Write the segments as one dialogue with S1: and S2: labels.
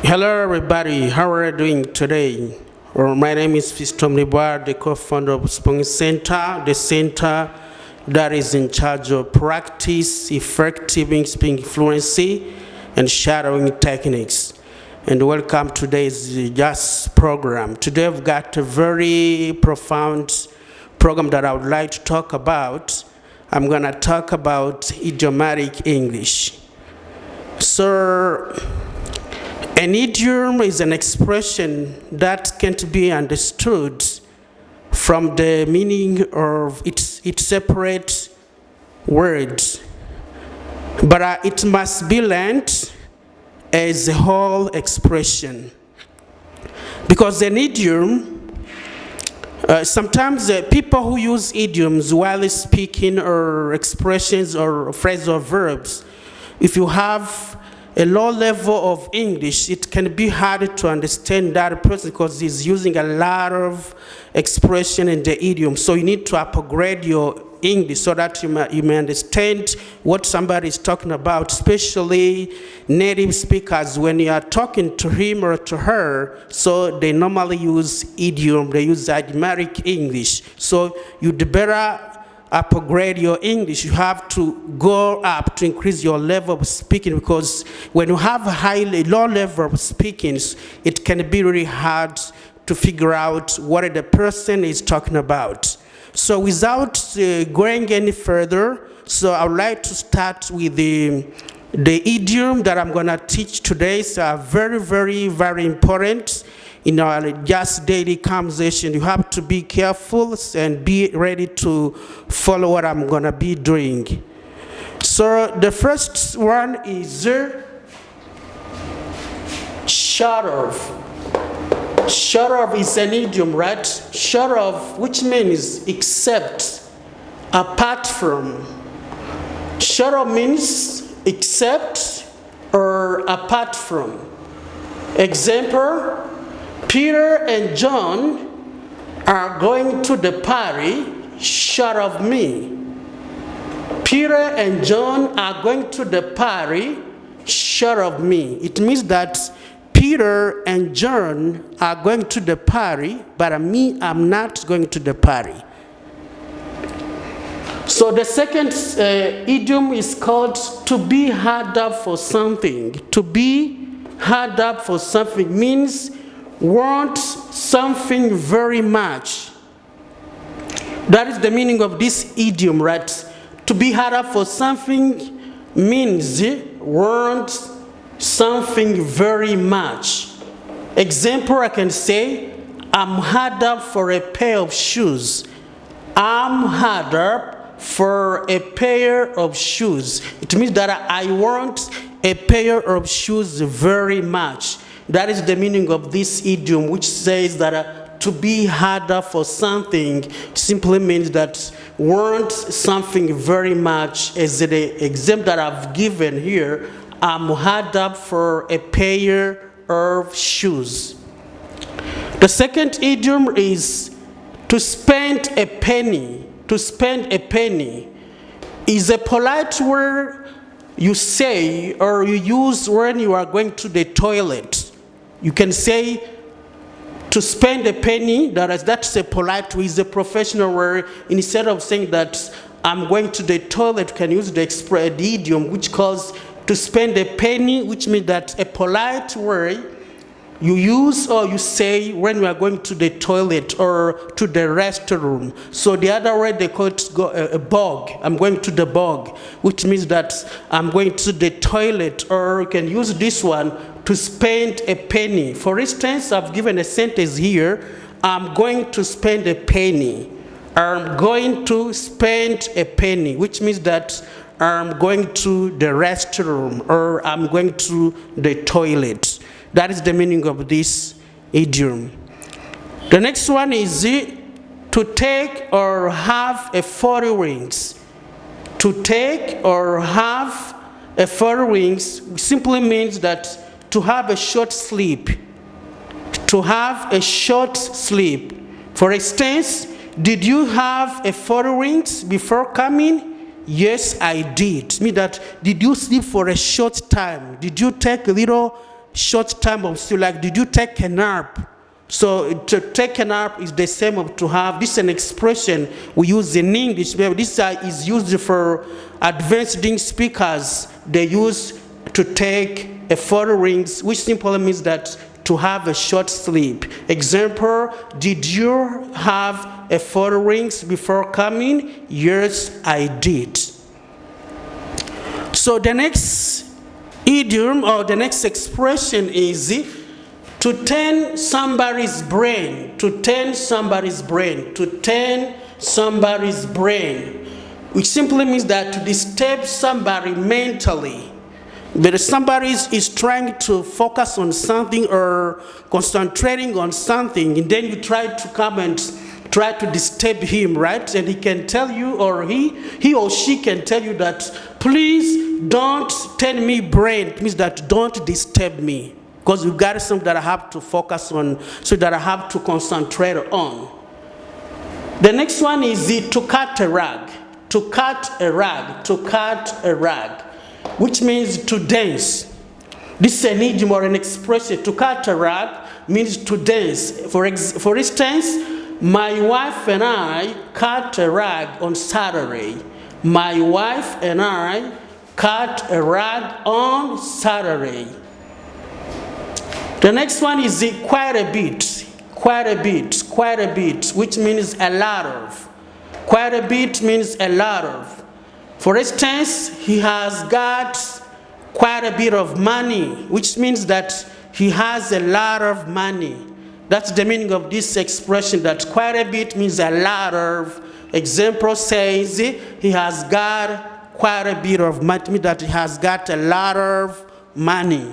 S1: Hello everybody, how are you doing today? My name is Fiston Libar, the co-founder of Spring Center, the center that is in charge of practice, effective speaking fluency, and shadowing techniques. And welcome to today's JAS program. Today I've got a very profound program that I would like to talk about. I'm going to talk about idiomatic English. So, an idiom is an expression that can't be understood from the meaning of its separate words, but it must be learned as a whole expression. Because an idiom, sometimes people who use idioms while speaking or expressions or phrases or verbs, if you have a low level of English, it can be hard to understand that person because he's using a lot of expression in the idiom. So you need to upgrade your English so that you may understand what somebody is talking about, especially native speakers. When you are talking to him or to her, so they normally use idiom, they use idiomatic English. So you'd better upgrade your English. You have to go up to increase your level of speaking, because when you have a low level of speaking, it can be really hard to figure out what the person is talking about. So without going any further, so I would like to start with the idiom that I'm going to teach today. So very, very, very important in our just daily conversation. You have to be careful and be ready to follow what I'm gonna be doing. So the first one is short of. Short of is an idiom, right? Short of, which means except, apart from. Short of means except or apart from. Example, Peter and John are going to the party short of me. Peter and John are going to the party short of me. It means that Peter and John are going to the party, but me, I'm not going to the party. So the second idiom is called to be hard up for something. To be hard up for something means want something very much. That is the meaning of this idiom, right? To be hard up for something means want something very much. Example, I can say, I'm hard up for a pair of shoes. I'm hard up for a pair of shoes. It means that I want a pair of shoes very much. That is the meaning of this idiom, which says that to be hard up for something simply means that want something very much. As the example that I've given here, I'm hard up for a pair of shoes. The second idiom is to spend a penny. To spend a penny is a polite word you say or you use when you are going to the toilet. You can say to spend a penny, that's a polite way, is a professional word. Instead of saying that I'm going to the toilet, you can use the idiom which calls to spend a penny, which means that a polite word you use or you say when you are going to the toilet or to the restroom. So the other word they call it a bog. I'm going to the bog, which means that I'm going to the toilet. Or you can use this one, to spend a penny. For instance, I've given a sentence here, I'm going to spend a penny. I'm going to spend a penny, which means that I'm going to the restroom or I'm going to the toilet. That is the meaning of this idiom. The next one is to take or have a 40 rings. To take or have a 40 rings simply means that to have a short sleep. To have a short sleep. For instance, did you have a 40 rings before coming? Yes, I did. Mean that, did you sleep for a short time? Did you take a little short time of sleep, like did you take a nap? So to take a nap is the same of to have. This is an expression we use in English. This is used for advanced English speakers. They use to take a 4 rings, which simply means that to have a short sleep. Example, did you have a 4 rings before coming? Yes, I did. So the next idiom or the next expression is to turn somebody's brain, to turn somebody's brain, to turn somebody's brain, which simply means that to disturb somebody mentally. But somebody is trying to focus on something or concentrating on something, and then you try to come and try to disturb him, right? And he can tell you, or he or she can tell you that, please don't turn me brain. It means that don't disturb me, because you've got something that I have to focus on, so that I have to concentrate on. The next one is to cut a rag. To cut a rag. To cut a rag, which means to dance. This is an idiom or an expression. To cut a rag means to dance. For instance, my wife and I cut a rag on Saturday. My wife and I cut a rag on Saturday. The next one is quite a bit. Quite a bit. Quite a bit, which means a lot of. Quite a bit means a lot of. For instance, he has got quite a bit of money, which means that he has a lot of money. That's the meaning of this expression, that quite a bit means a lot of. Example says he has got quite a bit of money, means that he has got a lot of money.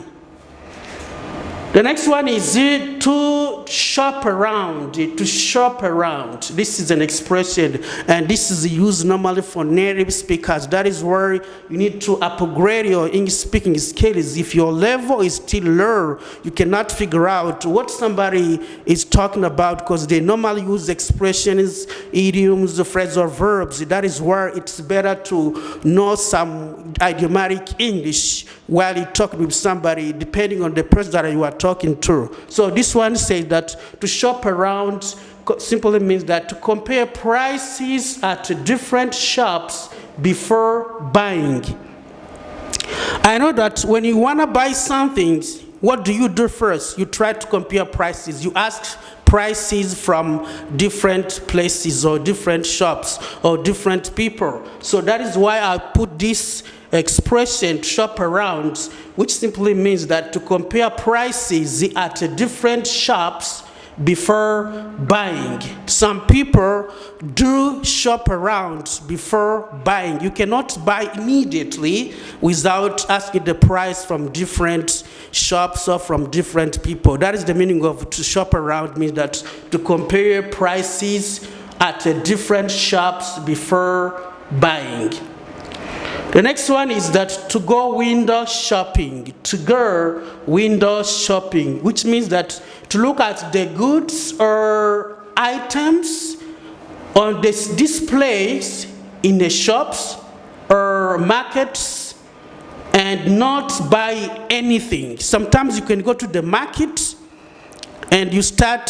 S1: The next one is to shop around. To shop around. This is an expression, and this is used normally for native speakers. That is where you need to upgrade your English speaking skills. If your level is still low, you cannot figure out what somebody is talking about, because they normally use expressions, idioms, phrase, or verbs. That is where it's better to know some idiomatic English while you talk with somebody, depending on the person that you are talking to. So this one says that to shop around simply means that to compare prices at different shops before buying. I know that when you want to buy something, what do you do first? You try to compare prices. You ask prices from different places or different shops or different people. So that is why I put this expression, shop around, which simply means that to compare prices at different shops before buying. Some people do shop around before buying. You cannot buy immediately without asking the price from different shops or from different people. That is the meaning of to shop around, means that to compare prices at different shops before buying. The next one is that to go window shopping. To go window shopping, which means that to look at the goods or items on this displays in the shops or markets and not buy anything. Sometimes you can go to the market and you start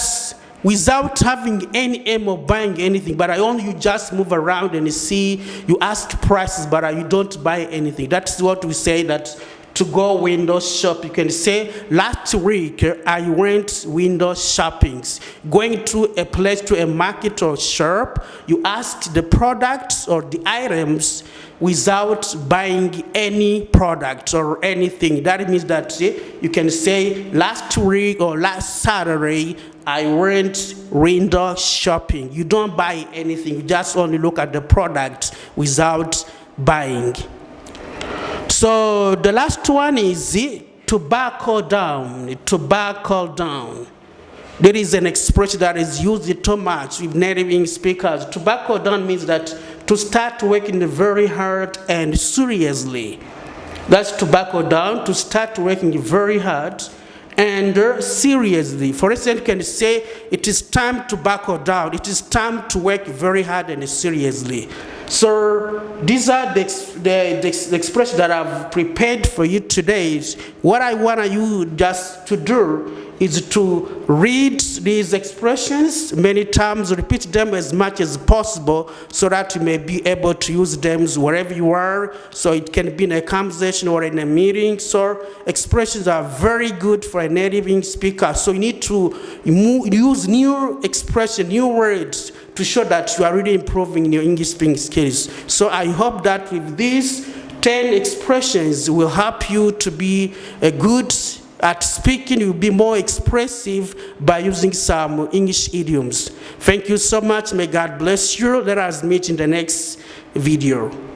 S1: without having any aim of buying anything, but you just move around and you see, you ask prices, but you don't buy anything. That's what we say, that to go window shop. You can say, last week I went window shopping. Going to a place, to a market or shop, you ask the products or the items without buying any product or anything. That means that you can say, last week or last Saturday, I went window shopping. You don't buy anything. You just only look at the product without buying. So the last one is to buckle down. To buckle down. There is an expression that is used too much with native English speakers. To buckle down means that to start working very hard and seriously. That's to buckle down, to start working very hard and seriously. For instance, you can say, it is time to buckle down. It is time to work very hard and seriously. So these are the expressions that I've prepared for you today. What I want you just to do is to read these expressions many times, repeat them as much as possible so that you may be able to use them wherever you are. So it can be in a conversation or in a meeting. So expressions are very good for a native English speaker. So you need to use new expressions, new words to show that you are really improving your English speaking skills. So I hope that with these 10 expressions will help you to be a good at speaking. You'll be more expressive by using some English idioms. Thank you so much. May God bless you. Let us meet in the next video.